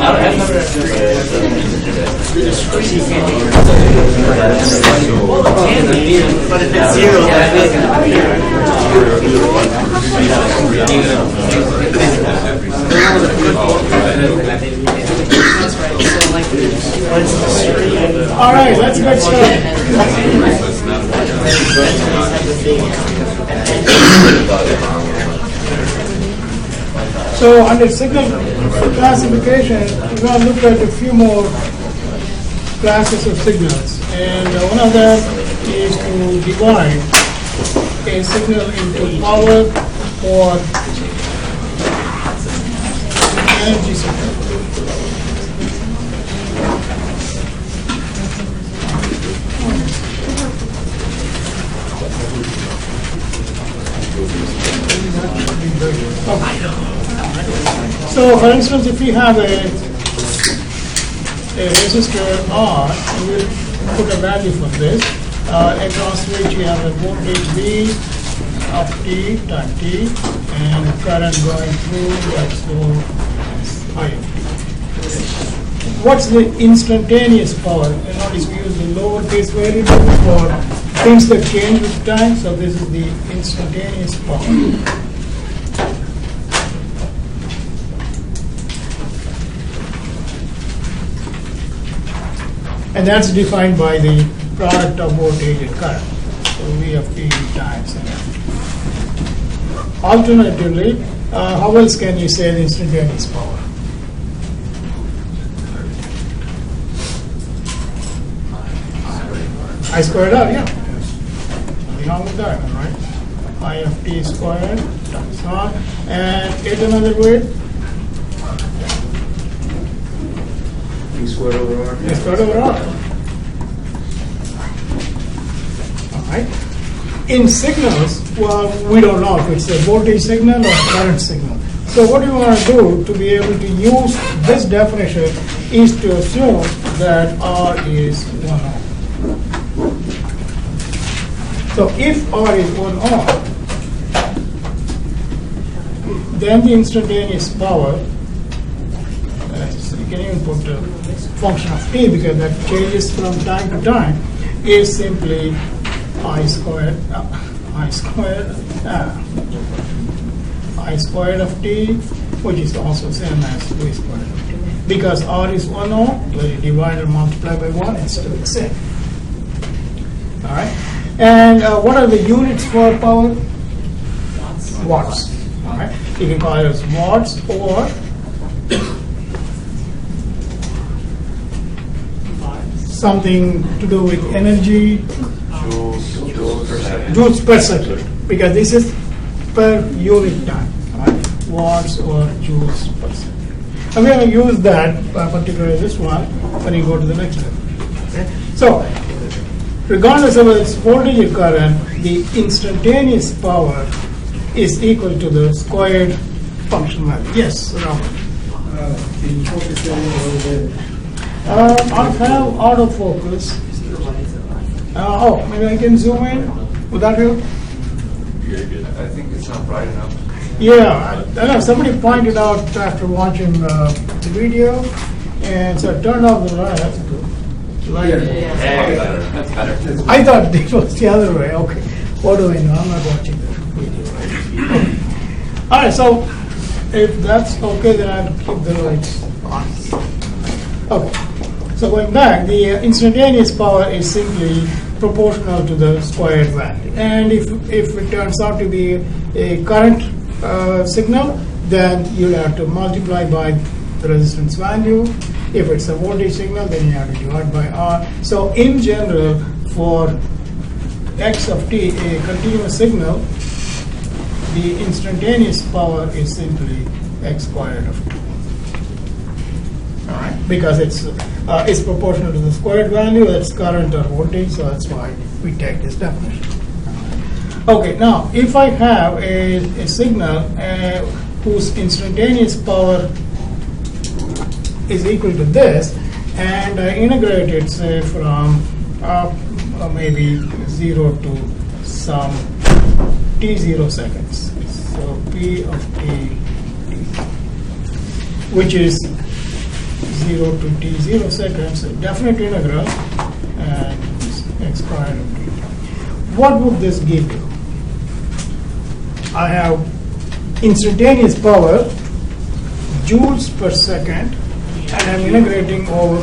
But if it's zero, all right, let's get started. So under signal classification, we're going to look at a few more classes of signals, and one of them is to divide a signal into power or energy signal. So, for instance, if we have a resistor R, we will put a value for this, across which we have a voltage V of T time T, and current going through so I of T. What's the instantaneous power? You notice we use the lowercase variable for things that change with time, so this is the instantaneous power. And that's defined by the product of voltage and current. So V of T times. Alternatively, how else can you say the instantaneous power? I squared R, yeah. Nothing wrong with that, right? I of T squared times R. And yet another way? Squared over R. Squared over R. All right. In signals, well, we don't know if it's a voltage signal or current signal. So what you want to do to be able to use this definition is to assume that R is 1 ohm. So if R is 1 ohm, then the instantaneous power, you can even put a function of T because that changes from time to time, is simply I squared of T, which is also same as V squared of T. Because R is 1 ohm, when you divide or multiply by 1, it's still the same. All right. And what are the units for power? Watts. All right. You can call it as watts or something to do with energy, joules per second, because this is per unit time, right? Watts or joules per second. I'm going to use that, particularly this one, when you go to the next level. Okay? So, regardless of its voltage or current, the instantaneous power is equal to the squared function value. Yes, Robert. Can you focus in a little bit? I have autofocus. Maybe I can zoom in. Would that help? I think it's not bright enough. Yeah, I know somebody pointed out after watching the video, and so I turned off the light. that's better. I thought it was the other way. Okay, what do I know? I'm not watching the video. Okay. All right, so if that's okay, then I'll keep the lights on. Okay. So going back, the instantaneous power is simply proportional to the squared value. And if it turns out to be a current signal, then you'll have to multiply by the resistance value. If it's a voltage signal, then you have to divide by R. So in general, for x of t, a continuous signal, the instantaneous power is simply x squared of t. All right, because it's proportional to the squared value, that's current or voltage, so that's why we take this definition. Okay, now if I have a signal whose instantaneous power is equal to this, and I integrate it, say, from maybe 0 to some t0 seconds. So P of t, which is 0 to t 0 seconds, a definite integral, and x squared of t. What would this give you? I have instantaneous power, joules per second, and I'm integrating over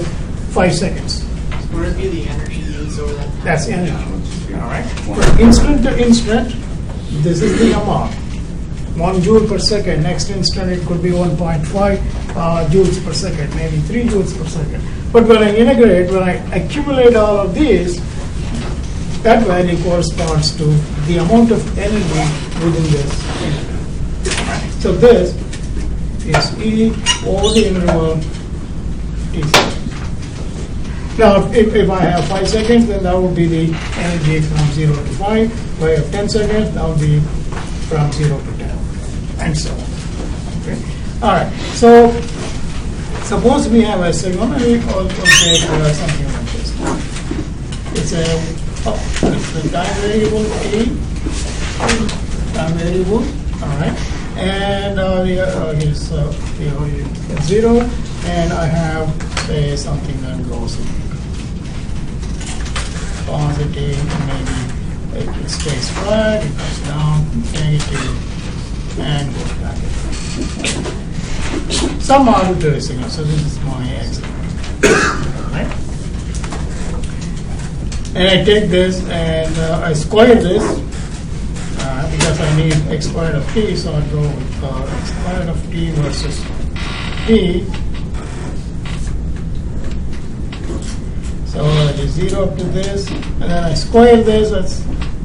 5 seconds. What would be the energy used over that? That's energy. All right. From instant to instant, this is the amount. 1 joule per second. Next instant, it could be 1.5 joules per second, maybe 3 joules per second. But when I integrate, when I accumulate all of these, that value corresponds to the amount of energy within this interval. Right. So this is E over the interval t seconds. Now, if I have 5 seconds, then that would be the energy from 0 to 5. If I have 10 seconds, that would be from 0 to 10, and so on. Okay. All right. So, suppose we have a signal, and we also take something like this. It's the time variable t, time variable. All right. And here's 0, and I have, say, something that goes positive, maybe it stays flat, it goes down, negative, and goes back. Some arbitrary signal, so this is my x. Right? And I take this and I square this because I need x squared of t, so I go with x squared of t versus t. So it is 0 up to this, and then I square this.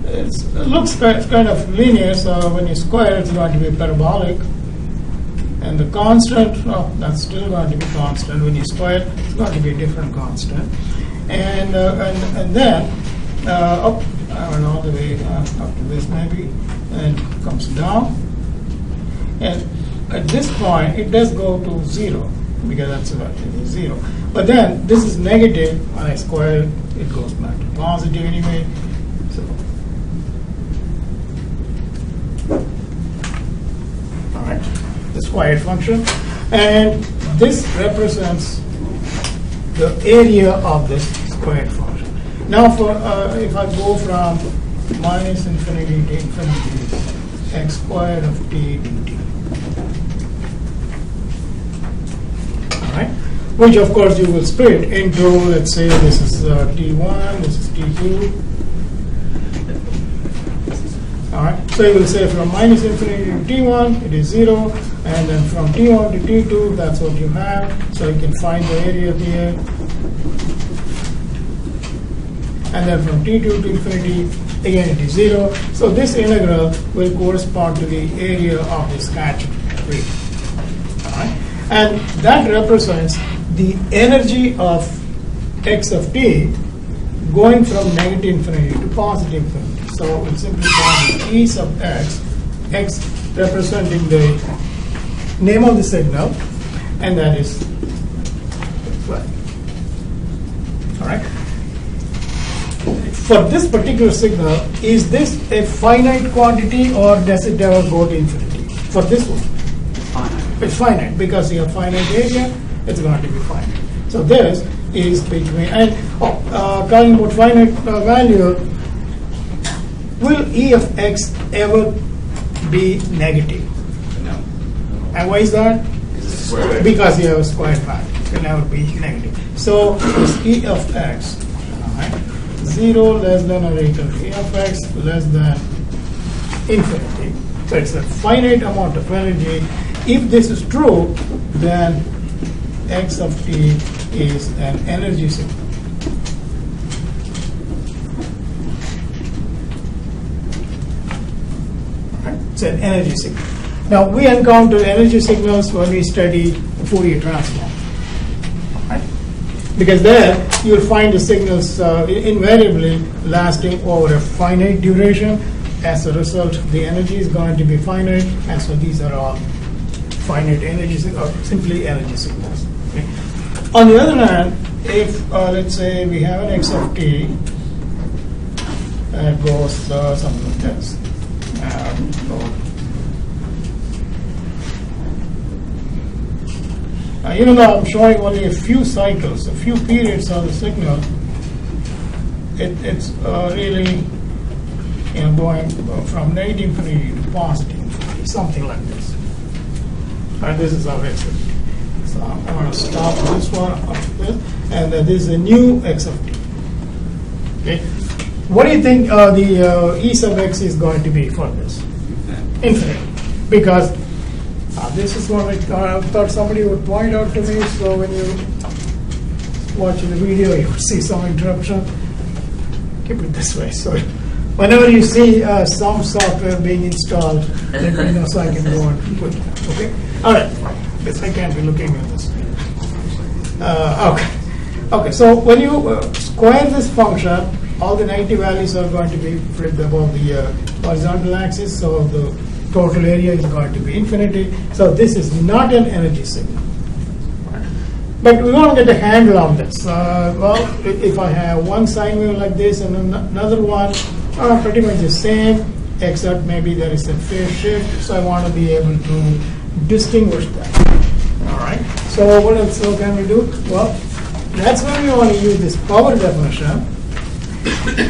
It looks kind of linear, so when you square, it's going to be parabolic. And the constant, that's still going to be constant. When you square, it's going to be a different constant. And then up, I don't know, all the way up to this maybe, and it comes down. And at this point, it does go to 0, because that's about 0. But then this is negative. When I square it, it goes back to positive anyway. So, all right, the squared function, and this represents the area of this squared function. Now, for if I go from minus infinity to infinity, x squared of t dt. Which of course you will split into, let's say this is T1, this is T2. Alright, so you will say from minus infinity to T1, it is 0, and then from T1 to T2, that's what you have. So you can find the area here. And then from T2 to infinity, again it is 0. So this integral will correspond to the area of the scattered region. Alright, and that represents the energy of x of t going from negative infinity to positive infinity. So we'll simply call it E sub x, x representing the name of the signal, and that is flat. All right. For this particular signal, is this a finite quantity or does it ever go to infinity? For this one, it's finite because you have finite area. It's going to be finite. So this is between, and talking about finite value, will E of x ever be negative? No. And why is that? Because you have a squared value. It can never be negative. So it's E of x, all right, 0 less than or equal to E of x less than infinity. So it's a finite amount of energy. If this is true, then x of t is an energy signal. Right? It's an energy signal. Now, we encounter energy signals when we study Fourier transform. Right? Because there, you'll find the signals invariably lasting over a finite duration. As a result, the energy is going to be finite, and so these are all finite energy signals, or simply energy signals. Okay. On the other hand, if let's say we have an x of t and it goes something like this, Even though I'm showing only a few cycles, a few periods of the signal, it's really going from negative infinity to positive infinity, something like this. And this is our x of t. So I'm going to stop this one up this, and this is a new x of t. Okay. What do you think the E sub x is going to be for this? Infinite. Because this is what I thought somebody would point out to me, so when you watch the video, you see some interruption. Keep it this way. So whenever you see some software being installed, let me know so I can go and put it. Okay? All right. Yes, I can't be looking at this. Okay. Okay, so when you square this function, all the negative values are going to be flipped above the horizontal axis, so the total area is going to be infinity. So this is not an energy signal. But we want to get a handle on this. Well, if I have one sine wave like this and another one, pretty much the same, except maybe there is a phase shift, so I want to be able to distinguish that. All right. So what else can we do? Well, that's when we want to use this power definition.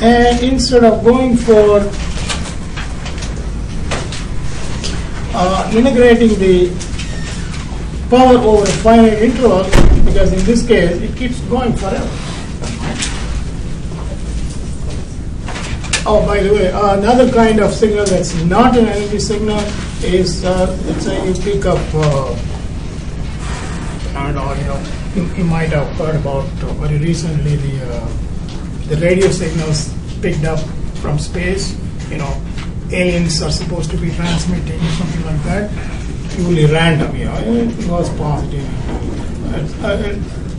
And instead of going for integrating the power over a finite interval, because in this case it keeps going forever. Oh, by the way, another kind of signal that's not an energy signal is, let's say you pick up, I don't know, you might have heard about very recently the radio signals picked up from space. Aliens are supposed to be transmitting something like that. Purely random, it was positive.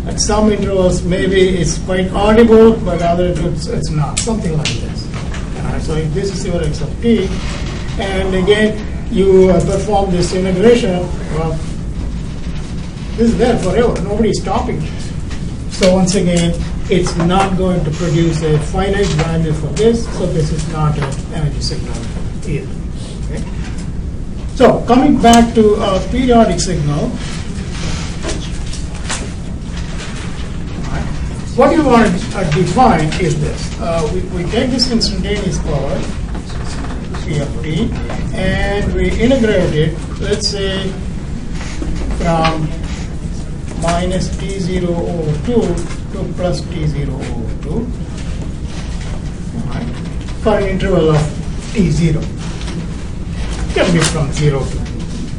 At some intervals, maybe it's quite audible, but other it's not. Something like this. So if this is your x of t, and again you perform this integration, well, this is there forever. Nobody is stopping this. So once again, it's not going to produce a finite value for this, so this is not an energy signal either. Okay? So coming back to a periodic signal, what you want to define is this. We take this instantaneous power, P of t, and we integrate it, let's say, from minus t0 over 2 to plus t0 over 2, for an interval of t0. It can be from 0 to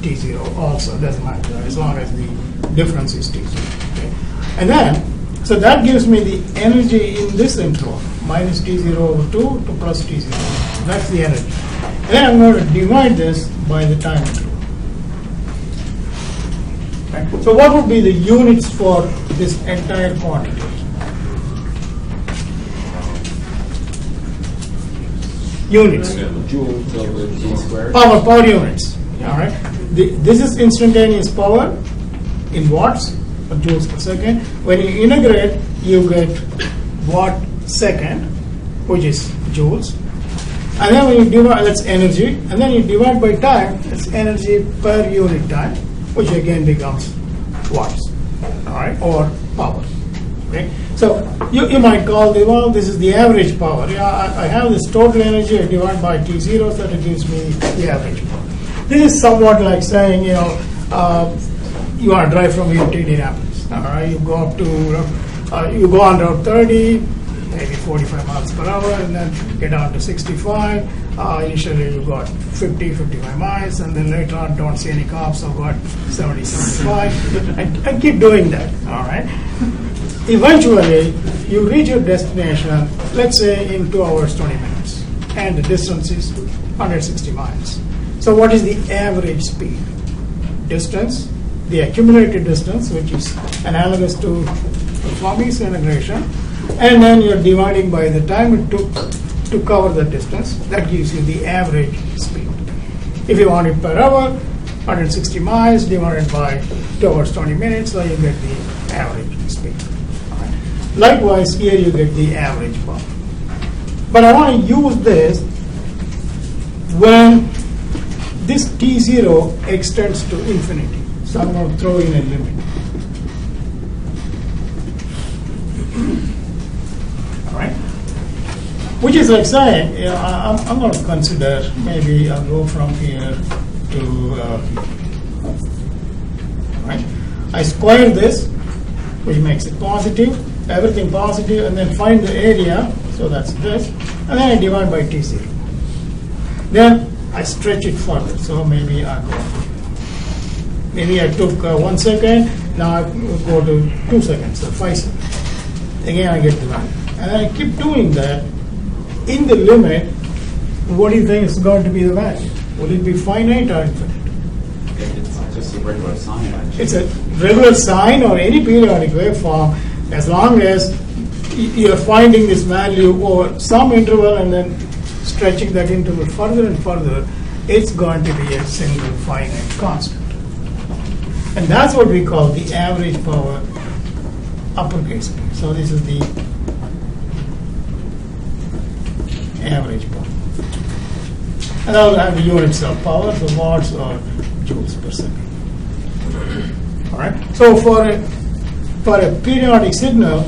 t0 also, doesn't matter, as long as the difference is t0. Okay? And then, so that gives me the energy in this interval, minus t0 over 2 to plus t0. That's the energy. And then I'm going to divide this by the time interval. Okay? So what would be the units for this entire quantity? Units. Joules over t squared. Power units. All right. This is instantaneous power in watts, or joules per second. When you integrate, you get watt second, which is joules. And then when you divide, that's energy. And then you divide by time, that's energy per unit time, which again becomes watts, all right, or power. Okay. So you might call this is the average power. Yeah, I have this total energy, I divide by T0, so that gives me the average power. This is somewhat like saying, you want to drive from here to Indianapolis. All right, you go up to, you go on Route 30, maybe 45 miles per hour, and then get down to 65. Initially you got 50, 55 miles, and then later on don't see any cops, so got 70, 75. I keep doing that, all right? Eventually, you reach your destination, let's say in 2 hours, 20 minutes, and the distance is 160 miles. So what is the average speed? Distance, the accumulated distance, which is analogous to performing this integration, and then you're dividing by the time it took to cover the distance. That gives you the average speed. If you want it per hour, 160 miles divided by 2 hours, 20 minutes, so you get the average speed. Right. Likewise, here you get the average power. But I want to use this when this T0 extends to infinity. So I'm going to throw in a limit. Which is like saying, I'm going to consider maybe I'll go from here to right. I square this, which makes it positive, everything positive, and then find the area. So that's this, and then I divide by T0. Then I stretch it further. So maybe I go. Maybe I took 1 second. Now I go to 2 seconds, so 5 seconds. Again, I get the value, and I keep doing that. In the limit, what do you think is going to be the value? Will it be finite or infinite? It's just a regular sign, actually. It's a regular sine or any periodic waveform, as long as you're finding this value over some interval and then stretching that interval further and further, it's going to be a single finite constant. And that's what we call the average power uppercase. So this is the average power. And I'll have the units of power, so watts or joules per second. All right. So for a periodic signal,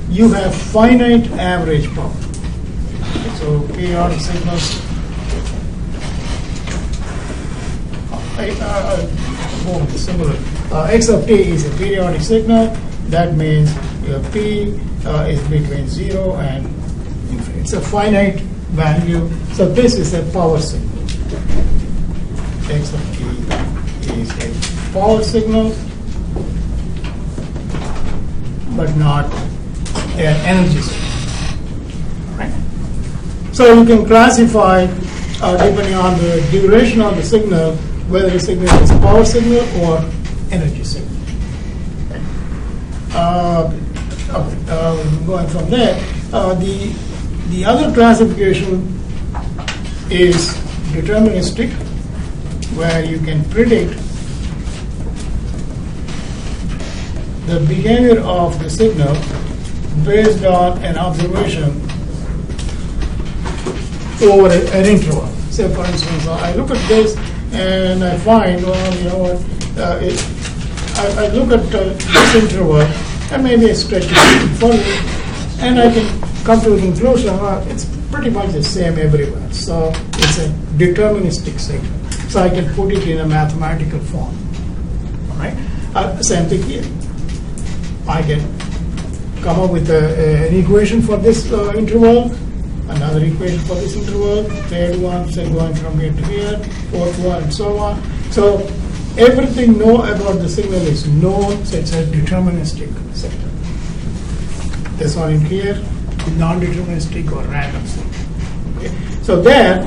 you have finite average power. So periodic signals. Similar. X of t is a periodic signal. That means your p is between 0 and infinite. It's a finite value. So this is a power signal. X of t is a power signal, but not an energy signal. Right? So you can classify, depending on the duration of the signal, whether the signal is power signal or energy signal. Going from there, the other classification is deterministic, where you can predict the behavior of the signal based on an observation over an interval. Say, for instance, I look at this and I find, well, you know what, I look at this interval and maybe I stretch it further, and I can come to the conclusion, well, it's pretty much the same everywhere. So it's a deterministic signal. So I can put it in a mathematical form. All right. Same thing here. I can come up with an equation for this interval, another equation for this interval, third one, say going from here to here, fourth one, and so on. So everything known about the signal is known, so it's a deterministic signal. This one in here, non-deterministic or random signal. Okay. So there,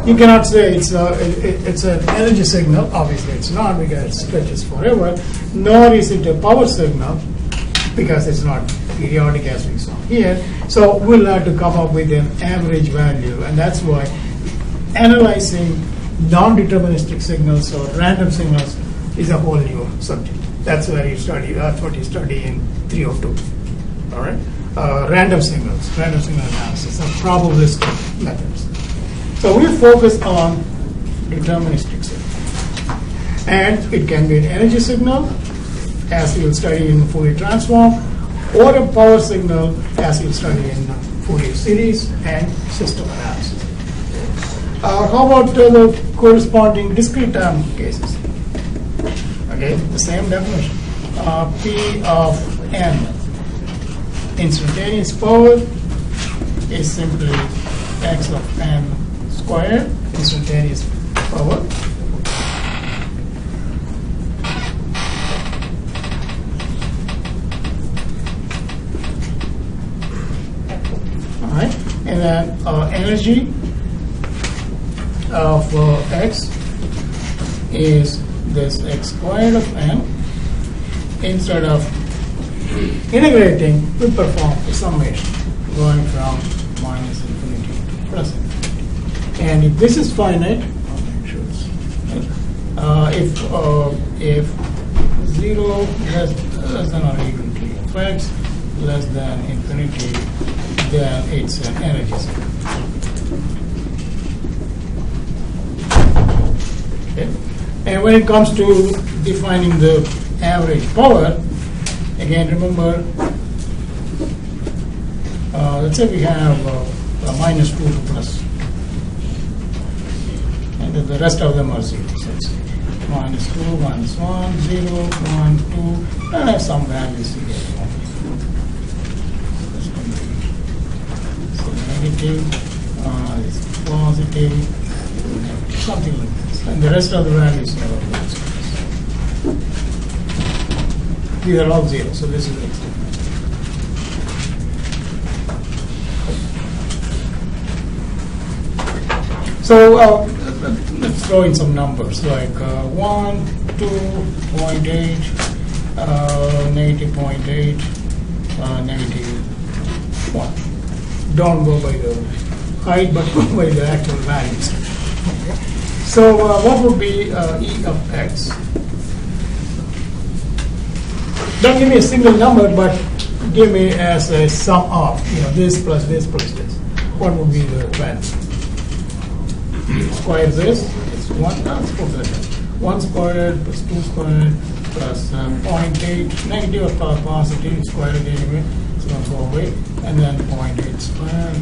you cannot say it's an energy signal. Obviously, it's not, because it stretches forever. Nor is it a power signal, because it's not periodic as we saw here. So we'll have to come up with an average value, and that's why analyzing non-deterministic signals or random signals is a whole new subject. That's where you study. That's what you study in 302. All right, random signal analysis, and probabilistic methods. So we focus on deterministic signals, and it can be an energy signal, as you will study in Fourier transform, or a power signal, as you will study in Fourier series and system analysis. How about the corresponding discrete time cases? Okay, the same definition. P of n, instantaneous power, is simply x of n squared, instantaneous power. And then energy of x is this x squared of n. Instead of integrating, we perform the summation, going from minus infinity to plus infinity. And if this is finite, if 0 less than or equal to f x less than infinity, then it's an energy signal. Okay. And when it comes to defining the average power, again remember, let's say we have minus 2 to plus. And then the rest of them are 0. So it's minus 2, minus 1, 0, 1, 2, and I have some values here. So negative, it's positive, something like this. And the rest of the values are all those. These are all 0, so this is it. So let's throw in some numbers like 1, 2.8, negative 0.8, negative 1. Don't go by the height, but go by the actual values. Okay. So what would be E of x? Don't give me a single number, but give me as a sum of this plus this plus this. What would be the value? Square this, it's 1, let's put that in. 1 squared plus 2 squared plus 0.8, negative or positive, squared it anyway, it's going to go away, and then 0.8 squared,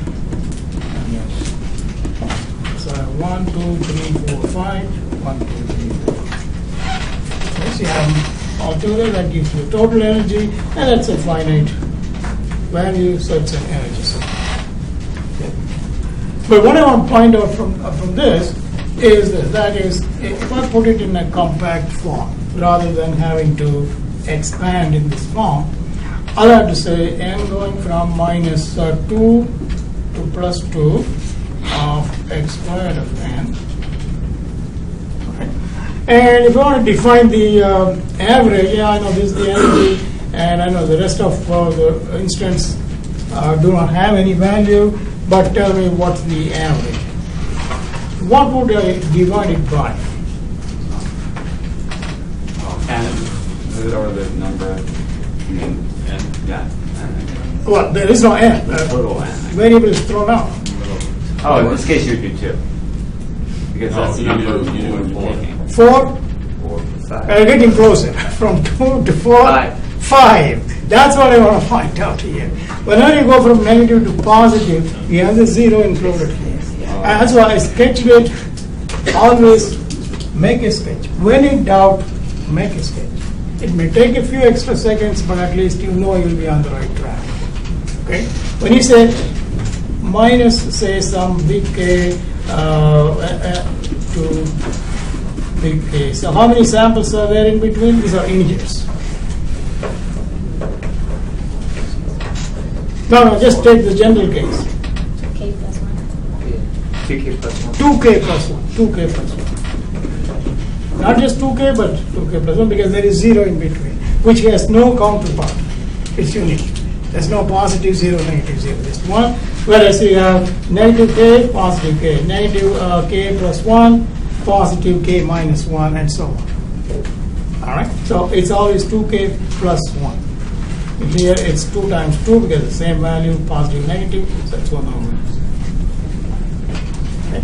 and then so 1, 2, 3, 4, 5, 1, 2, 3, 4. Okay, so you have all together, that gives you total energy, and that's a finite value, so it's an energy source. But what I want to point out from this is that is, if I put it in a compact form, rather than having to expand in this form, I'll have to say n going from minus 2 to plus 2 of x squared of n. Okay. And if I want to define the average, I know this is the energy, and I know the rest of the instants do not have any value. But tell me what's the average. What would I divide it by? N, or the number, N, yeah. Well, there is no n. Total n. Variable is thrown out. Oh, in this case you would do 2. Because that's the number you do 4. 4? 4, 5. Getting closer. From 2 to 4? 5. That's what I want to find out here. Whenever you go from negative to positive, you have the 0 included here. That's why I sketched it. Always make a sketch. When in doubt, make a sketch. It may take a few extra seconds, but at least you know you'll be on the right track. Okay? When you say minus, say, some big K to big K. So how many samples are there in between? These are integers. No, just take the general case. 2k plus 1. 2k plus 1. 2k plus 1. 2k plus 1. Not just 2k, but 2k plus 1, because there is 0 in between, which has no counterpart. It's unique. There's no positive 0, negative 0. Just 1. Whereas you have negative k, positive k, negative k plus 1, positive k minus 1, and so on. All right? So it's always 2k plus 1. Here it's 2 times 2 because the same value, positive, negative, so that's 1 over. Okay.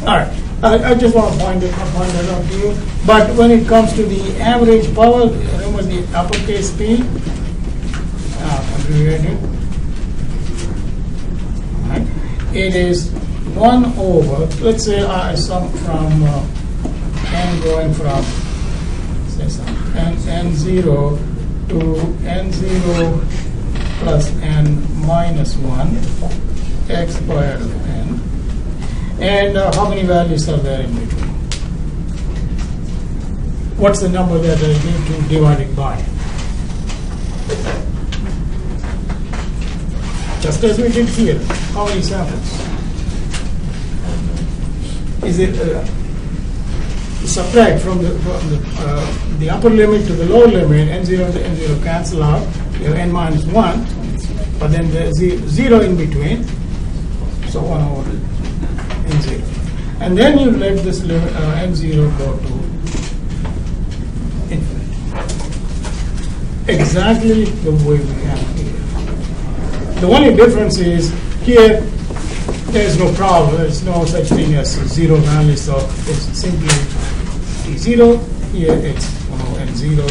All right. I just want to point that out to you. But when it comes to the average power, remember the uppercase P, abbreviated. All right. It is 1 over, let's say I sum from n going from, say n0 to n0 plus n minus 1 x squared of n. And how many values are there in between? What's the number that I need to divide it by? Just as we did here. How many samples? Is it subtract from the upper limit to the lower limit, n0 to n0 cancel out, you have n minus 1, but then there's 0 in between, so 1 over n0. And then you let this limit, n0 go to infinite. Exactly the way we have here. The only difference is here there is no problem, there is no such thing as 0 value, so it's simply t0, here it's n0,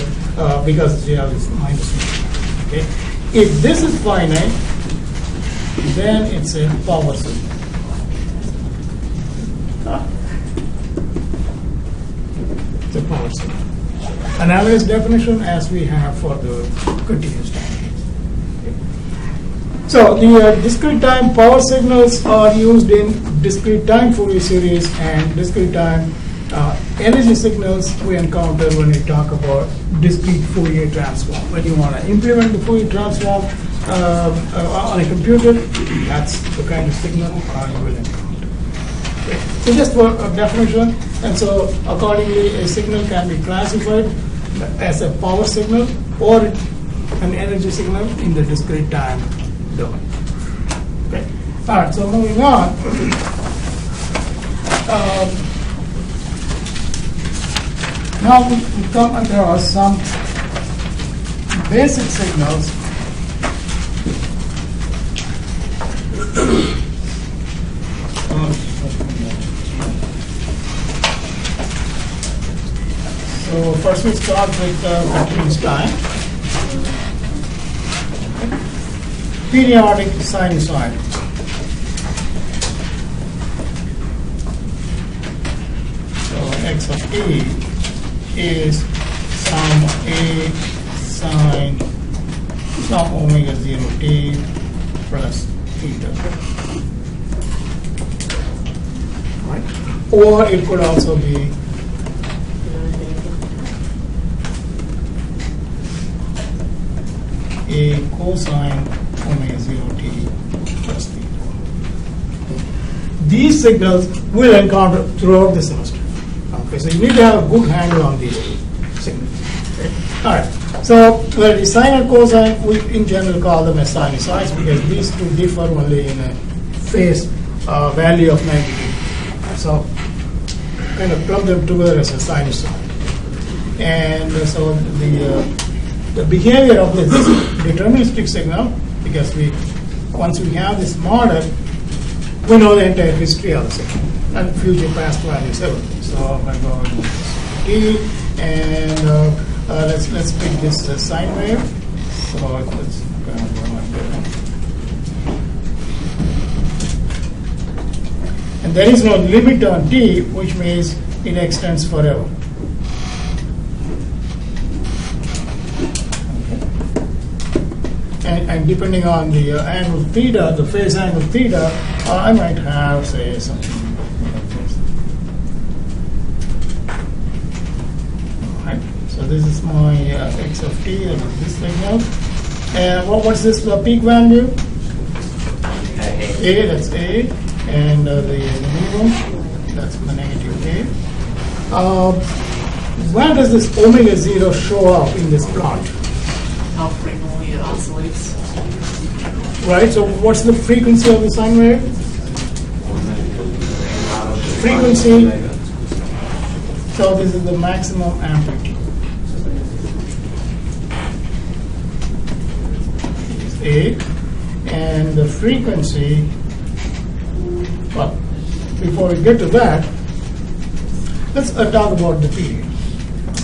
because GL is minus 1. Okay? If this is finite, then it's a power signal. It's a power signal. Analogous definition as we have for the continuous time. So the discrete time power signals are used in discrete time Fourier series, and discrete time energy signals we encounter when we talk about discrete Fourier transform. When you want to implement the Fourier transform on a computer, that's the kind of signal you will encounter. Okay. So just for a definition, and so accordingly a signal can be classified as a power signal or an energy signal in the discrete time domain. Okay. All right. So moving on. Now we come across some basic signals so first we start with continuous time. Periodic sinusoid. So x of t is some a sine some omega 0 t plus theta. Right? Or it could also be a cosine omega 0 t plus theta. These signals we'll encounter throughout the semester. Okay, so you need to have a good handle on these signals. Okay. All right. So the sine and cosine, we in general call them as sinusoids because these two differ only in a phase value of magnitude. So kind of club them together as a sinusoid. And so the behavior of this deterministic signal, because once we have this model, we know the entire history of the signal and future past values, everything. So I'm going to go with t, and let's pick this sine wave. So it's going to go like that. And there is no limit on t, which means it extends forever. And depending on the angle theta, the phase angle theta, I might have, say, something like this. All right. So this is my x of t, that is this signal. And what's this peak value? A, that's A. And the minimum, that's the negative A. Where does this omega 0 show up in this plot? How frequently it oscillates. Right, so what's the frequency of the sine wave? Frequency. So this is the maximum amplitude. It's A. And the frequency, well, before we get to that, let's talk about the period.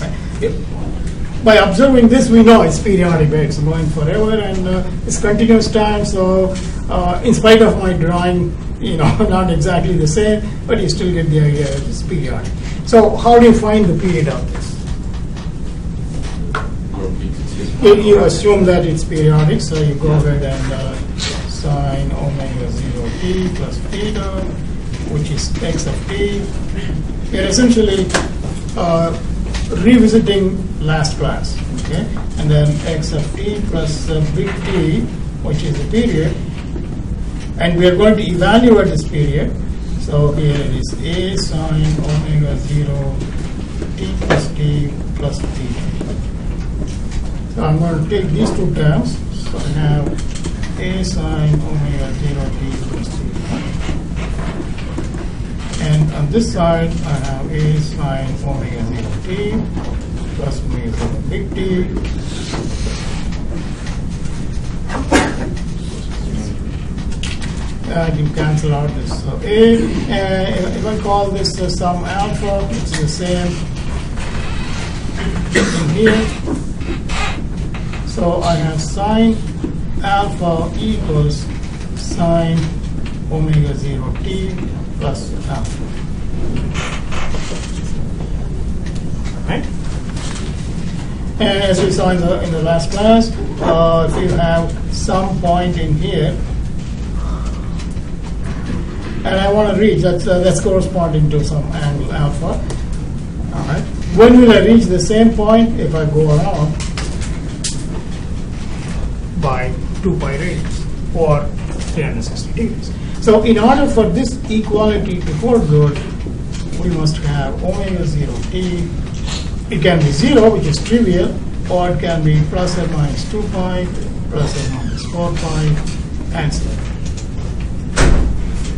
Right? By observing this, we know it's periodic, right? It's going forever, and it's continuous time. So, in spite of my drawing, not exactly the same, but you still get the idea that it's periodic. So, how do you find the period of this? You assume that it's periodic, so you go ahead and sine omega 0 t plus theta, which is x of t. You're essentially revisiting last class, okay? And then x of t plus big T, which is the period. And we are going to evaluate this period. So here it is a sine omega 0 t plus theta. So I'm going to take these two terms. So I have a sine omega 0 t plus theta. And on this side, I have a sine omega 0 t plus omega 0 big T. I can cancel out this A. If I call this sum alpha, it's the same in here. So I have sine alpha equals sine omega 0 t plus alpha. Right? And as we saw in the last class, if you have some point in here, and I want to reach, that's corresponding to some angle alpha. All right. When will I reach the same point? If I go around by 2 pi radians or 360 degrees. So in order for this equality to hold good, we must have omega 0 t. It can be 0, which is trivial, or it can be plus or minus 2 pi, plus or minus 4 pi, and so on.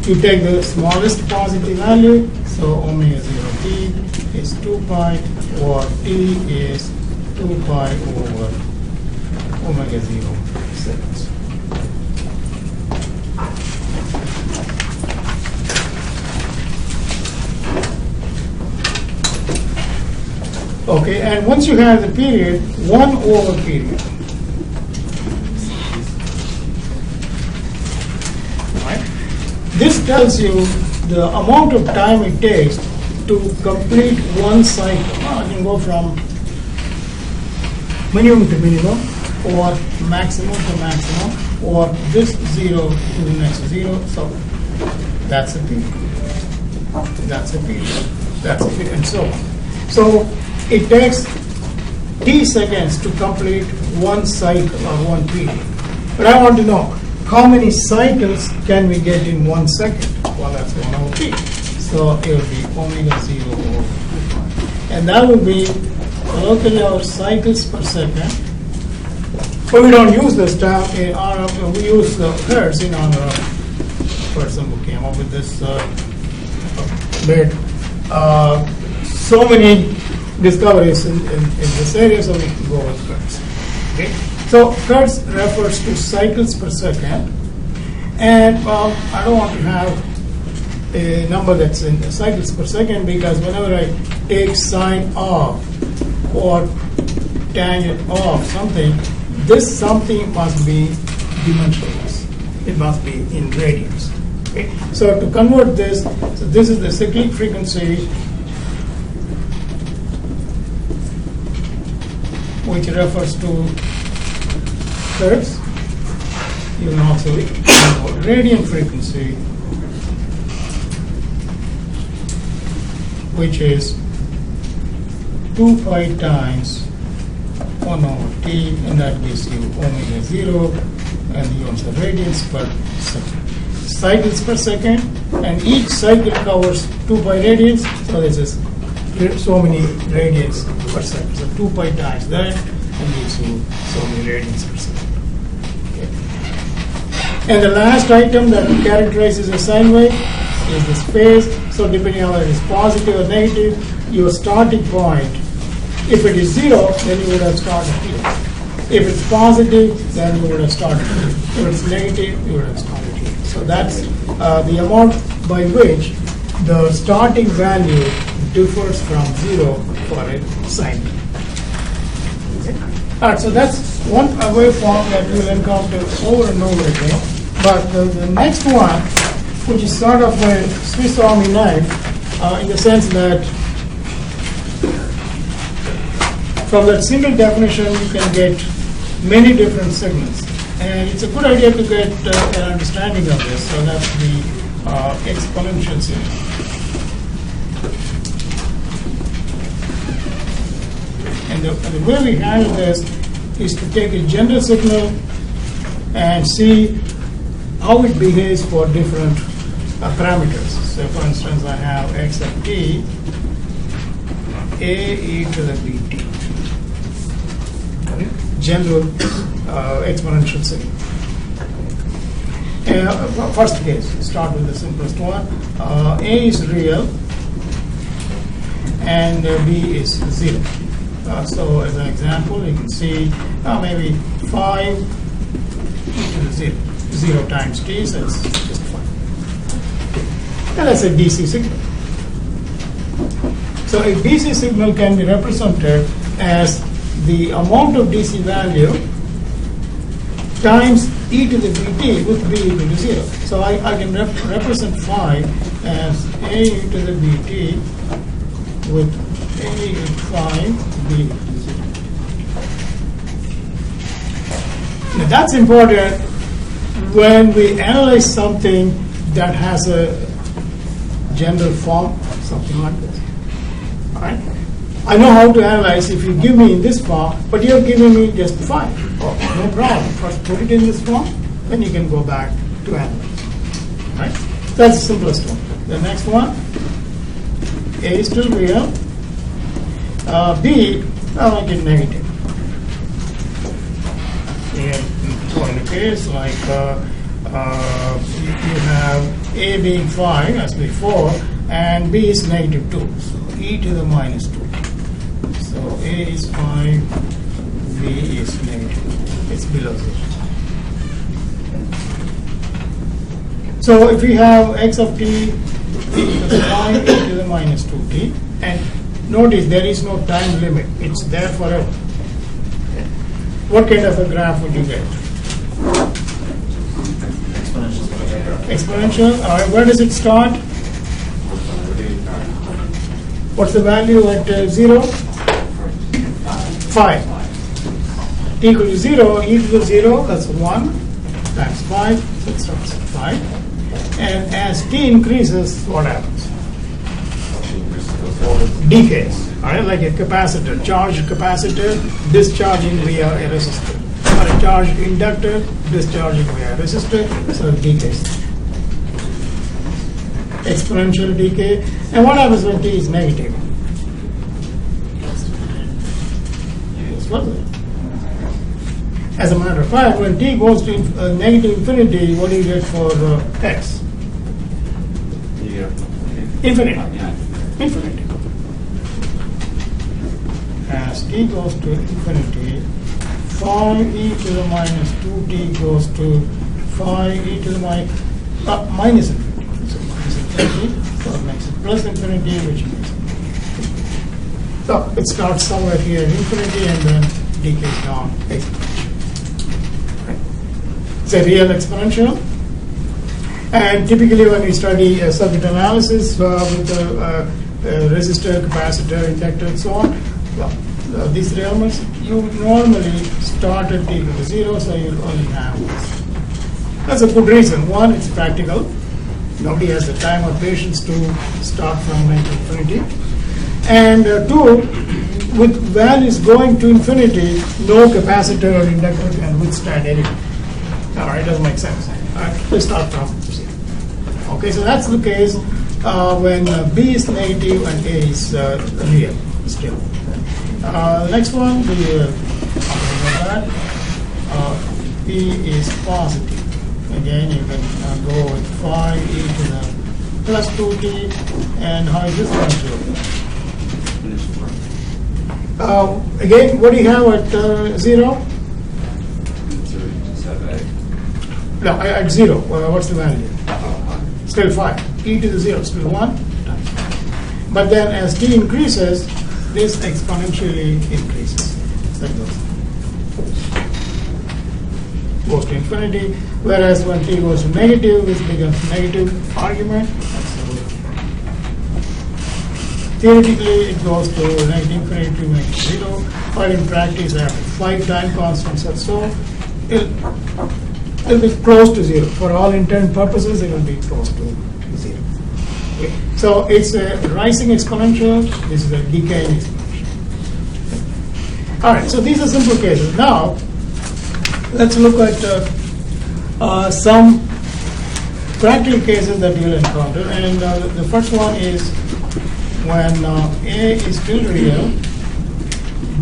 You take the smallest positive value, so omega 0 t is 2 pi, or t is 2 pi over omega 0 seconds. Okay, and once you have the period, 1 over period. Right? This tells you the amount of time it takes to complete one cycle. I can go from minimum to minimum, or maximum to maximum, or this 0 to the next 0. So that's a period. That's a period. That's a period, and so on. So it takes t seconds to complete one cycle or one period. But I want to know how many cycles can we get in 1 second? Well, that's 1 over t. So it will be omega 0 over 2 pi. And that will be locally our cycles per second. But we don't use this term in honor of, we use the hertz in honor of the person who came up with this made so many discoveries in this area, so we can go with hertz. Okay? So hertz refers to cycles per second, and I don't want to have a number that's in cycles per second, because whenever I take sine of or tangent of something, this something must be dimensionless. It must be in radians. Okay? So to convert this, so this is the cyclic frequency, which refers to hertz. You can also convert radian frequency, which is 2 pi times 1 over t, and that gives you omega 0, and you also radians per second. Cycles per second, and each cycle covers 2 pi radians, so this is so many radians per second. So 2 pi times that, and gives you so many radians per second. Okay. And the last item that characterizes a sine wave is the space. So depending on whether it is positive or negative, your starting point, if it is 0, then you would have started here. If it's positive, then you would have started here. If it's negative, you would have started here. So that's the amount by which the starting value differs from 0 for a sine. Okay. All right, so that's one waveform that you will encounter over and over again. But the next one, which is sort of a Swiss Army knife, in the sense that from that single definition you can get many different signals. And it's a good idea to get an understanding of this. So that's the exponential signal. And the way we handle this is to take a general signal and see how it behaves for different parameters. So for instance, I have x of t, a e to the bt. Okay? General exponential signal. First case, start with the simplest one. A is real and B is 0. So as an example, you can see maybe 5 to the 0. 0 times t, so it's just 5. And that's a DC signal. So a DC signal can be represented as the amount of DC value times e to the bt with b equal to 0. So I can represent phi as a e to the bt with a equal to phi b. Now that's important when we analyze something that has a general form, something like this. All right? I know how to analyze if you give me in this form, but you're giving me just phi. Oh, no problem. First put it in this form, then you can go back to analyze. All right? That's the simplest one. The next one, A is still real. B, I'll make it negative. So in a case like you have A being phi as before, and B is negative 2. So e to the minus 2. So A is phi, B is negative. It's below 0. So if we have x of t e to the phi e to the minus 2t, and notice there is no time limit. It's there forever. What kind of a graph would you get? Exponential. All right. Where does it start? What's the value at 0? 5. T equal to 0, e to the 0, that's 1 times 5, so it starts at 5. And as t increases, what happens? Decays. All right, like a capacitor, charged capacitor discharging via a resistor, or a charged inductor discharging via a resistor, so it decays. Exponential decay. And what happens when t is negative? Yes, what is it? As a matter of fact, when t goes to negative infinity, what do you get for x? Infinity. Infinity. As t goes to infinity, phi e to the minus 2t goes to phi e to the minus infinity. So minus infinity, so it makes it plus infinity, which makes it negative. So it starts somewhere here in infinity and then decays down exponentially. Right? It's a real exponential. And typically when we study circuit analysis with resistor, capacitor, inductor, and so on, well, these elements, you normally start at t equal to 0, so you'll only have this. That's a good reason. One, it's practical. Nobody has the time or patience to start from infinity. And two, with values going to infinity, no capacitor or inductor can withstand anything. All right, doesn't make sense. All right, let's start from 0. Okay, so that's the case when B is negative and A is real still. Next one, P is positive. Again, you can go with phi e to the plus 2t, and how is this going to look? Again, what do you have at 0? No, at 0. What's the value? Still 5. E to the 0, still 1 times 5. But then as t increases, this exponentially increases. So it goes to infinity, whereas when t goes to negative, this becomes negative argument. Theoretically, it goes to negative infinity to negative 0, but in practice, after 5 time constants or so, it'll be close to 0. For all intent and purposes, it will be close to 0. Okay. So it's a rising exponential. This is a decaying exponential. All right. So these are simple cases. Now, let's look at some practical cases that you'll encounter. And the first one is when A is still real,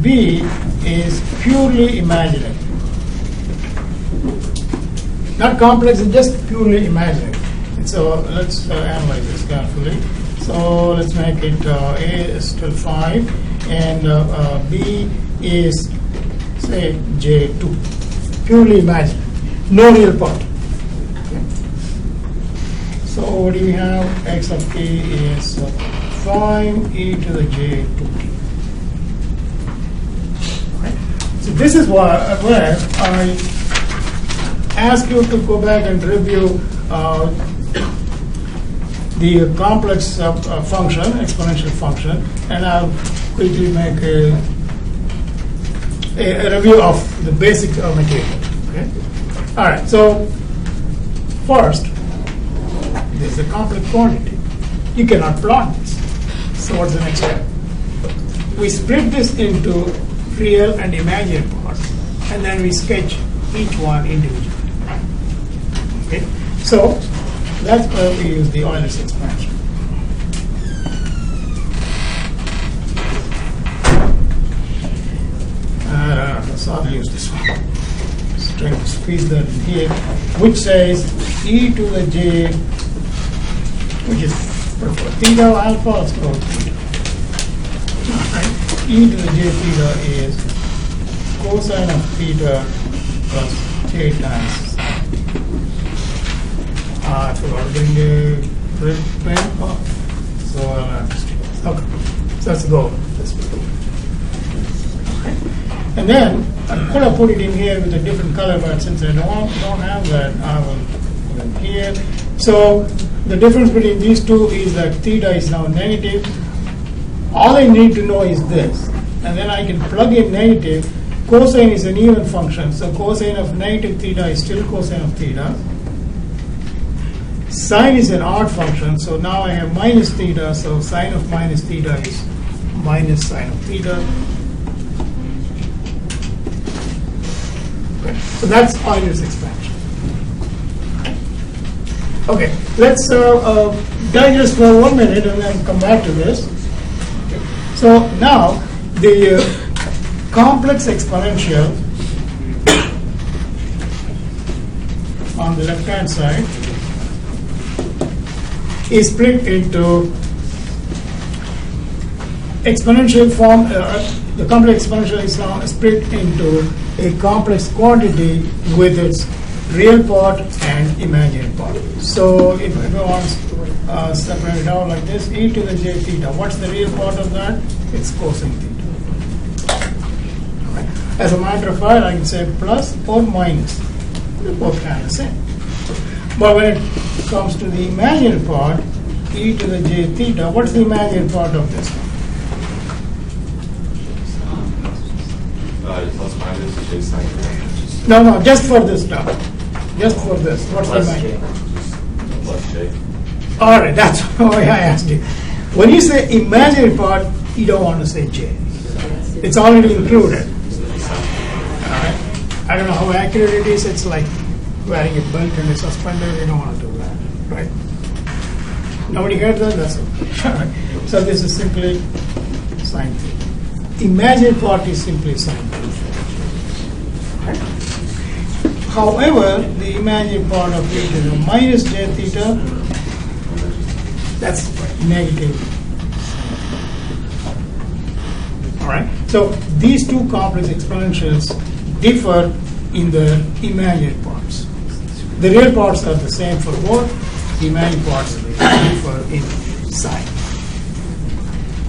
B is purely imaginary. Not complex, it's just purely imaginary. So let's analyze this carefully. So let's make it A is still 5 and B is, say, J2. Purely imaginary. No real part. Okay. So what do we have? X of t is 5 e to the J2t. Right. So this is where I ask you to go back and review the complex function, exponential function, and I'll quickly make a review of the basic material. Okay? All right, so first, this is a complex quantity. You cannot plot this. So what's the next step? We split this into real and imaginary parts, and then we sketch each one individually. Okay? So that's where we use the Euler's expansion. So I'll use this one. Just trying to squeeze that in here, which says e to the j, which is for theta alpha, let's go with theta. Right. E to the j theta is cosine of theta plus j times psi. I forgot to bring the red pen. So I'll have to stick. Okay. So let's go with this one. Okay. And then I could have put it in here with a different color, but since I don't have that, I will put it here. So the difference between these two is that theta is now negative. All I need to know is this, and then I can plug in negative. Cosine is an even function, so cosine of negative theta is still cosine of theta. Sine is an odd function, so now I have minus theta, so sine of minus theta is minus sine of theta. Okay. So that's Euler's expansion. Okay, let's digest for 1 minute and then come back to this. Okay. So now the complex exponential on the left hand side is split into exponential form. The complex exponential is now split into a complex quantity with its real part and imaginary part. So if I want to separate it out like this, e to the j theta, what's the real part of that? It's cosine theta. Right. As a matter of fact, I can say plus or minus. They're both kind of the same. But when it comes to the imaginary part, e to the j theta, what's the imaginary part of this one? Plus minus j sine. No, just for this now. Just for this. What's the Plus imaginary? Plus j. All right, that's why I asked you. When you say imaginary part, you don't want to say j. It's already included. All right. I don't know how accurate it is. It's like wearing a belt and a suspender. You don't want to do that, right? Nobody heard that? That's okay. All right. So this is simply sine theta. Imaginary part is simply sine theta. Right? However, the imaginary part of it is a minus j theta. That's negative. All right. So these two complex exponentials differ in the imaginary parts. The real parts are the same for both. The imaginary parts differ in sign.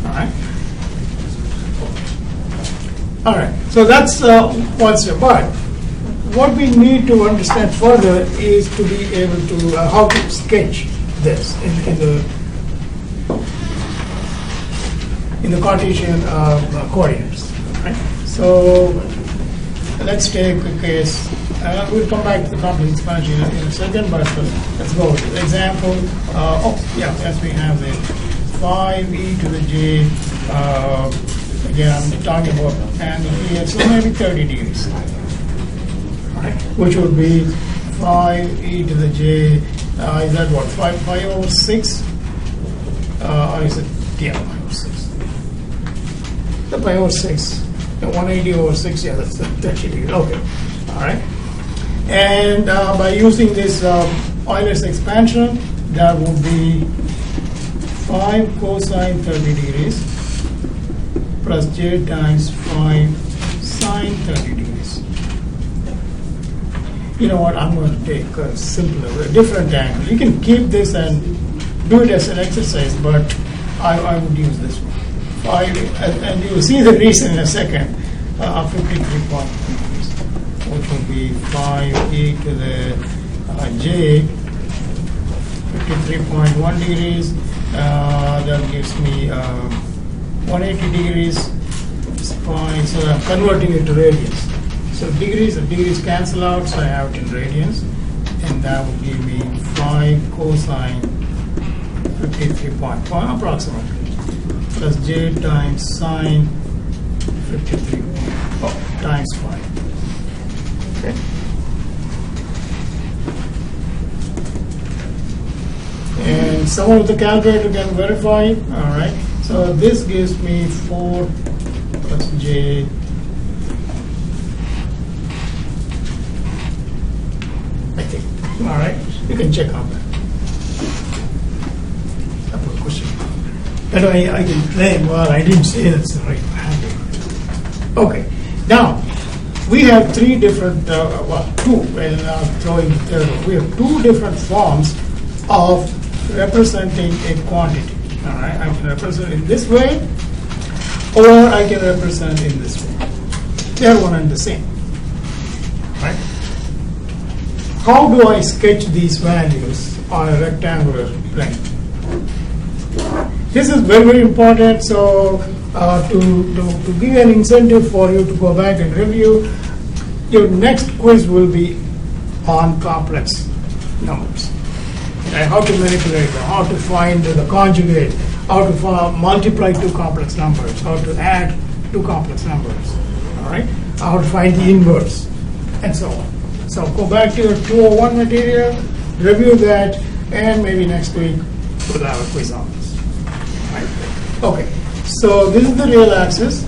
All right. All right. So that's one step. But what we need to understand further is to be able to how to sketch this in the Cartesian coordinates. Right? So let's take a case. We'll come back to the complex expansion in a second, but let's go with the example. Yes, we have the 5e to the j. Again, I'm talking about angle here, so maybe 30 degrees. Right? Which would be 5e to the j. Is that what? 5 over 6? Or is it 5 over 6? The pi over 6. The 180 over 6, yeah, that's 30 degrees. Okay. All right. And by using this Euler's expansion, that would be 5 cosine 30 degrees plus j times 5 sine 30 degrees. You know what? I'm going to take a simpler, a different angle. You can keep this and do it as an exercise, but I would use this one. 5, and you will see the reason in a second. 53 degrees, which would be 5e to the j 53.1 degrees, that gives me 180 degrees. So I'm converting it to radians. So degrees and degrees cancel out, so I have it in radians, and that will give me 5 cosine 53.1 approximately, plus j times sine 53 times 5. Okay. And someone with the calculator can verify. All right. So this gives me 4 plus j I think. All right. You can check on that. I put a question. That way I can claim, well, I didn't say that's the right value. Okay. Now, we have 3 different, two, and throwing the third one. We have 2 different forms of representing a quantity. All right, I can represent in this way, or I can represent in this way. They are one and the same. Right? How do I sketch these values on a rectangular plane? This is very, very important. So to give an incentive for you to go back and review, your next quiz will be on complex numbers. And how to manipulate them, how to find the conjugate, how to multiply 2 complex numbers, how to add 2 complex numbers, all right? How to find the inverse, and so on. So go back to your 201 material, review that, and maybe next week we'll have a quiz on this. All right? Okay, so this is the real axis,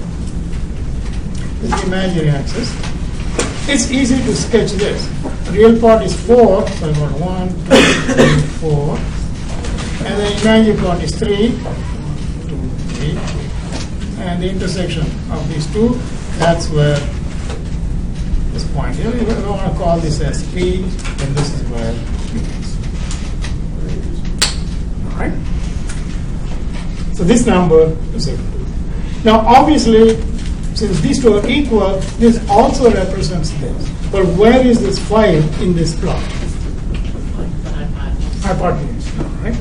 this is the imaginary axis. It's easy to sketch this. The real part is 4, so I've got 1, 2, 3, 4. And the imaginary part is 3, 2, 3. And the intersection of these 2, that's where this point is. We want to call this as P, and this is where P is. All right? So this number is equal. Now, obviously, since these 2 are equal, this also represents this. But where is this 5 in this plot? Hypotenuse, right?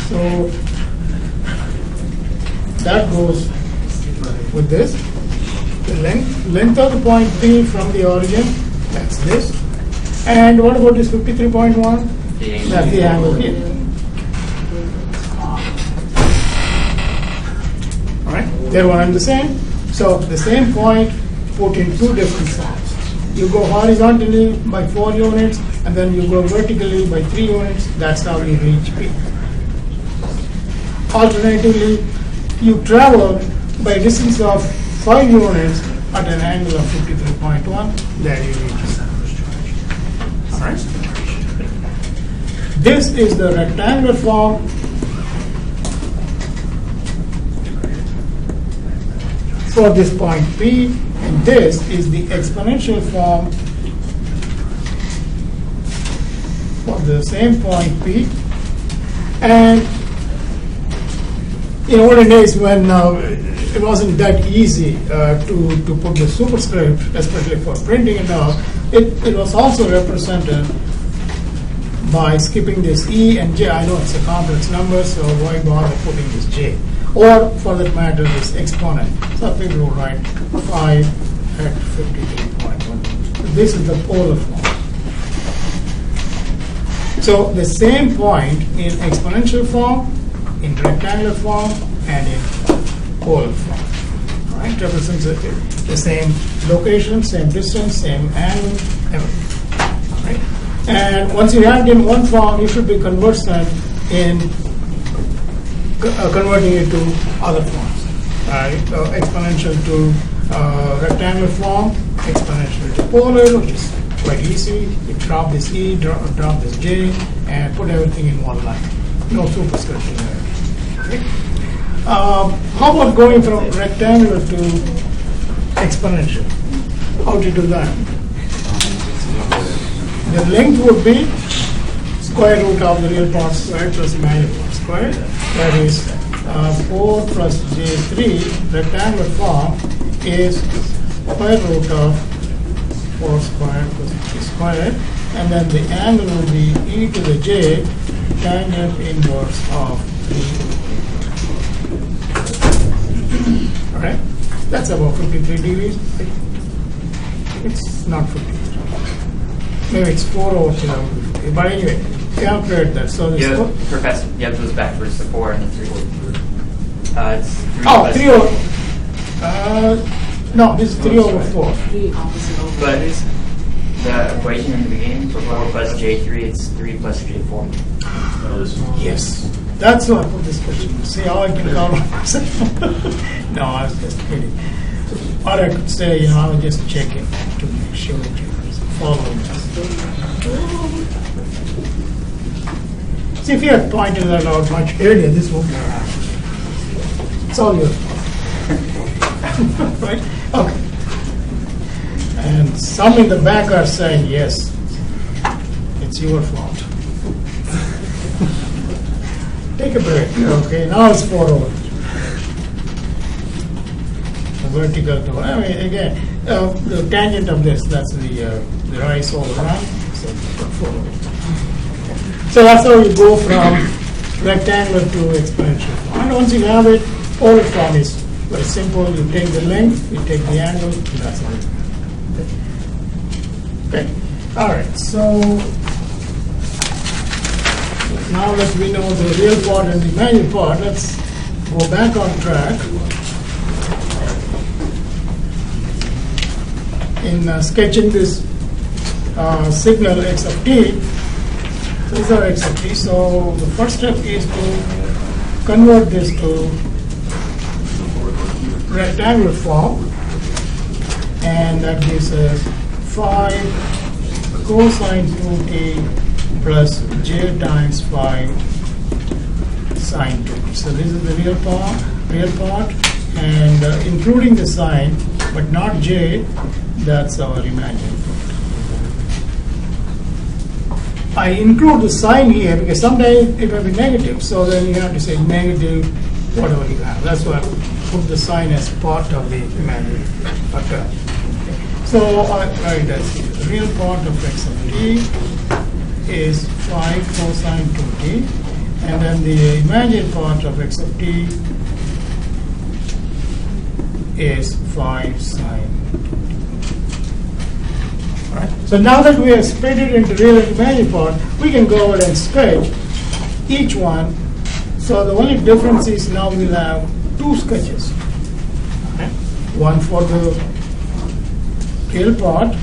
So that goes with this. The length of the point P from the origin, that's this. And what about this 53.1? That's the angle here. They're one and the same. So the same point put in 2 different forms. You go horizontally by 4 units, and then you go vertically by 3 units. That's how you reach P. Alternatively, you travel by a distance of 5 units at an angle of 53.1. There you reach the surface charge. All right. This is the rectangular form. For this point P, and this is the exponential form for the same point P. And in olden days, when it wasn't that easy to put the superscript, especially for printing and all, it was also represented by skipping this E and J. I know it's a complex number, so why bother putting this J? Or, for that matter, this exponent. So we will write 5 at 53.1. This is the polar form. So the same point in exponential form, in rectangular form, and in polar form. All right, represents the same location, same distance, same angle, everything. All right. And once you have it in one form, you should be conversant in converting it to other forms. Exponential to rectangular form, exponential to polar, which is quite easy. You drop this E, drop this J, and put everything in one line. No superscription there. Okay. How about going from rectangular to exponential? How do you do that? The length would be square root of the real part squared plus imaginary part squared. That is 4 plus j3, rectangular form, is square root of 4 squared plus t squared, and then the angle will be e to the j tangent inverse of 3. Alright, that's about 53 degrees. It's not 50. Maybe it's 4 over 3. But anyway, calculate that. So this Professor, you have those backwards, the 4 and the 3. It's 3 oh, plus 3 over. No, this is 3 over 4. The opposite over. But the equation in the beginning for 4 plus J3, it's 3 plus J4. Yes. That's why I put this question. See how I can count on myself? No, I was just kidding. Or I could say, I was just checking to make sure that you're following us. See, if you had pointed that out much earlier, this wouldn't have happened. It's all your fault. Right? Okay. And some in the back are saying, yes, it's your fault. Take a break. Okay, now it's 4 over. The vertical to, I mean, again, the tangent of this, that's the rise over run. So 4 over. So that's how you go from rectangular to exponential form. And once you have it, polar form is very simple. You take the length, you take the angle, and that's all. Okay. All right. So now that we know the real part and the imaginary part, let's go back on track. In sketching this signal x of t, these are x of t. So the first step is to convert this to rectangular form, and that gives us 5 cosine 2t plus j times 5 sine 2t. So this is the real part, and including the sine, but not j, that's our imaginary part. I include the sign here because sometimes it will be negative, so then you have to say negative whatever you have. That's why I put the sign as part of the imaginary part. So I write as the real part of x of t is 5 cosine 2t, and then the imaginary part of x of t is 5 sine 2t. Right. So now that we have split it into real and imaginary part, we can go ahead and sketch each one. So the only difference is now we'll have 2 sketches. Okay. One for the real part.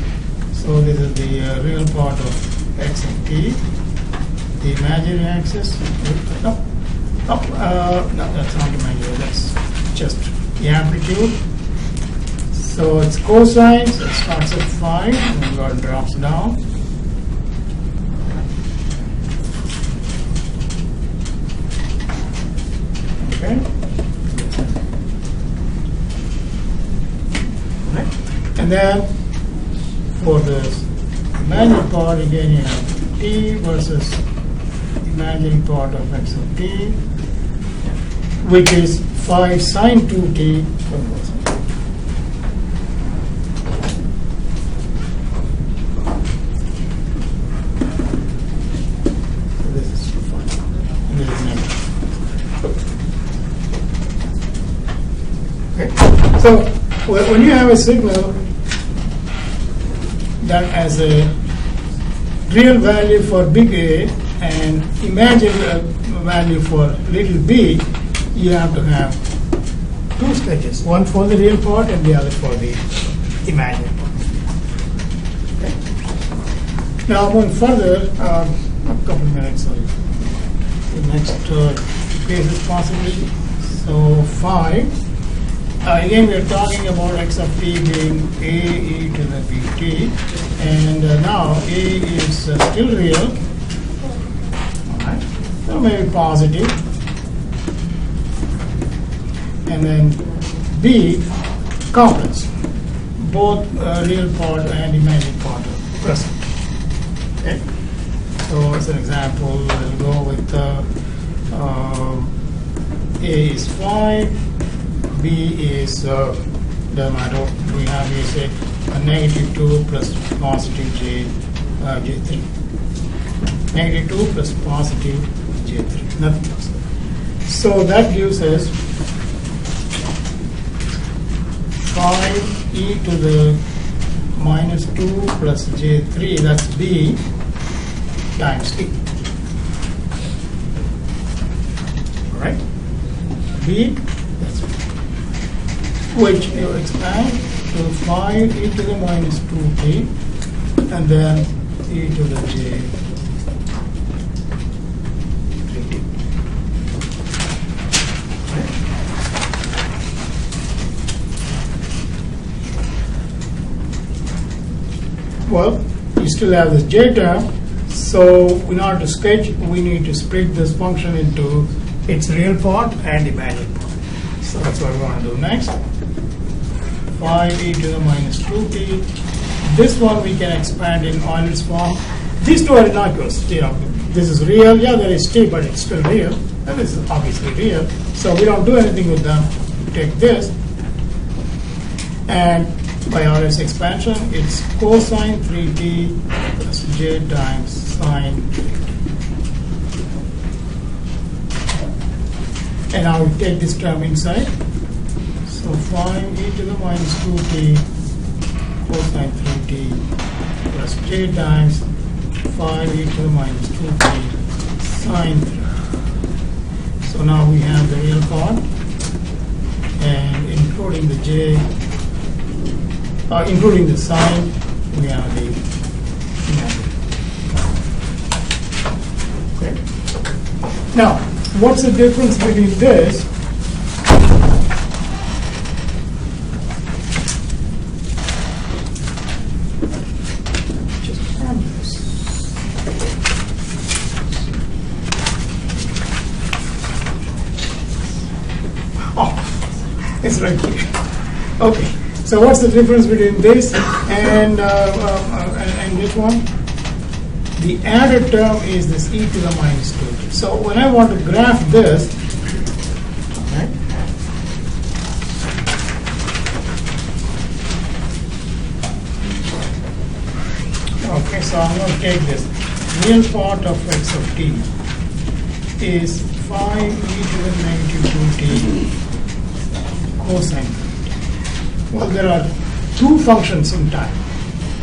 So this is the real part of x of t. The imaginary axis. No, that's not imaginary. That's just the amplitude. So it's cosine, so it starts at 5 and it drops down. Okay. And then for the imaginary part, again you have t versus imaginary part of x of t, which is 5 sine 2t converse. So when you have a signal that has a real value for big A and imaginary value for little b, you have to have 2 sketches, one for the real part and the other for the imaginary part. Okay. Now going further, a couple of minutes, sorry. The next case is possibly, so 5. Again, we are talking about x of t being a e to the bt, and now a is still real, alright, so maybe positive, and then b complex, both real part and imaginary part are present. Okay, so as an example, we'll go with a is 5. B is, doesn't matter, we have here say a negative 2 plus positive J3. Negative 2 plus positive J3, nothing else. So that gives us 5e to the minus 2 plus J3, that's B, times T. Right? B, that's which you expand to 5e to the minus 2t, and then e to the j 3t. Well, you still have this j term, so in order to sketch, we need to split this function into its real part and imaginary part. So that's what we want to do next. 5e to the minus 2t. This one we can expand in Euler's form. These two are innocuous. This is real. Yeah, there is t, but it's still real. And this is obviously real. So we don't do anything with them. We take this, and by Euler's expansion, it's cosine 3t plus j times sine 3t. And now we take this term inside. So 5e to the minus 2t cosine 3t plus j times 5e to the minus 2t sine 3. So now we have the real part, and including the j, including the sine, we have the imaginary. Okay. Now, what's the difference between this it's right here. Okay, so what's the difference between this and this one? The added term is this e to the minus 2t. So when I want to graph this, okay, so I'm going to take this. Real part of x of t is 5e to the negative 2t cosine 3t. Well, there are two functions in time,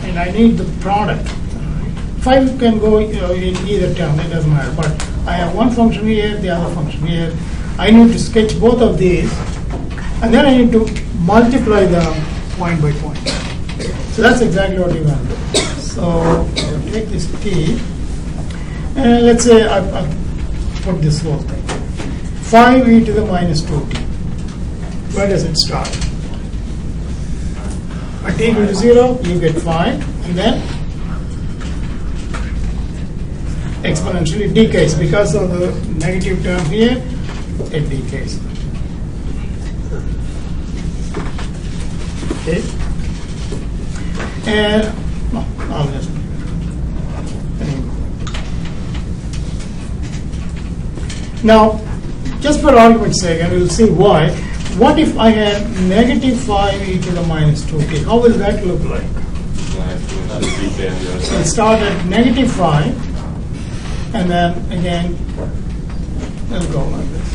and I need the product. 5 can go in either term, it doesn't matter, but I have one function here, the other function here. I need to sketch both of these, and then I need to multiply them point by point. So that's exactly what we're going to do. So I'll take this t, and let's say I put this whole thing. 5e to the minus 2t. Where does it start? At t equal to 0, you get 5, and then exponentially decays. Because of the negative term here, it decays. Okay? And no, I'll just now, just for argument's sake, and we'll see why. What if I had negative 5e to the minus 2t? How will that look like? So I'll start at negative 5, and then again, let's go like this.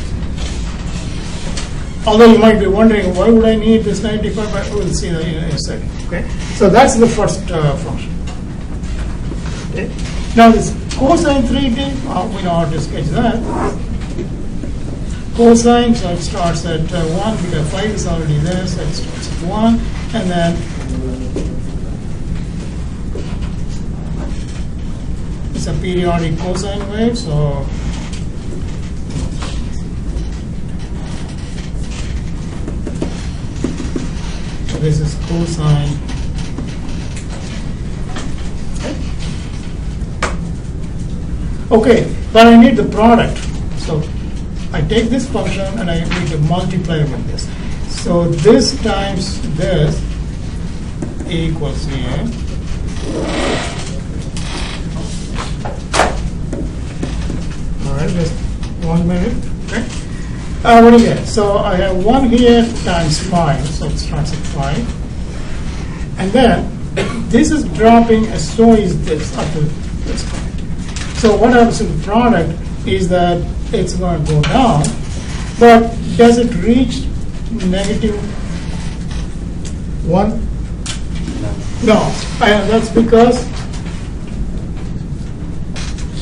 Although you might be wondering, why would I need this 95? But we'll see that in a second. Okay, so that's the first function. Okay. Now this cosine 3t, we know how to sketch that. Cosine, so it starts at 1 because 5 is already there, so it starts at 1, and then it's a periodic cosine wave, so this is cosine. Okay, but I need the product. So I take this function and I need to multiply with this. So this times this equals here. All right, just 1 minute. Okay. What do you get? So I have 1 here times 5, so it starts at 5. And then this is dropping as so is this up to this point. So what happens to the product is that it's going to go down, but does it reach -1? No, and that's because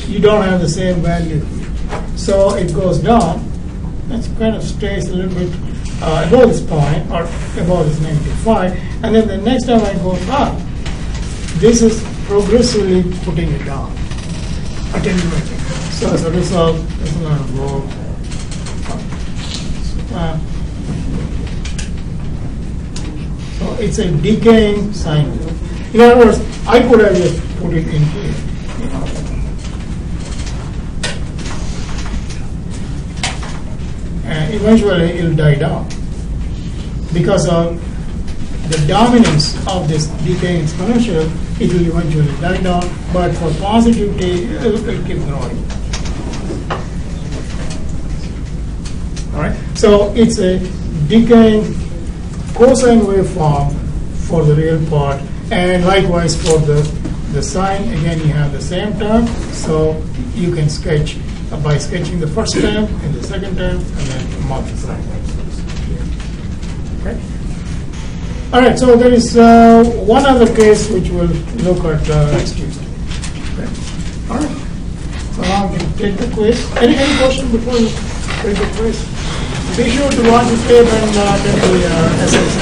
you don't have the same value. So it goes down, it kind of stays a little bit above this point, or above this -5, and then the next time it goes up, this is progressively putting it down, attenuating. So as a result, it's going to go up. So it's a decaying sine wave. In other words, I could have just put it in here. And eventually it'll die down because of the dominance of this decaying exponential. It will eventually die down, but for positivity, it'll keep growing. All right. So it's a decaying cosine waveform for the real part, and likewise for the sine. Again, you have the same term, so you can sketch by sketching the first term and the second term, and then multiply. Okay. All right. So there is one other case which we'll look at next Tuesday. Okay. All right. So now we can take the quiz. Any question before you take the quiz? Be sure to watch the tape and attend the SMC.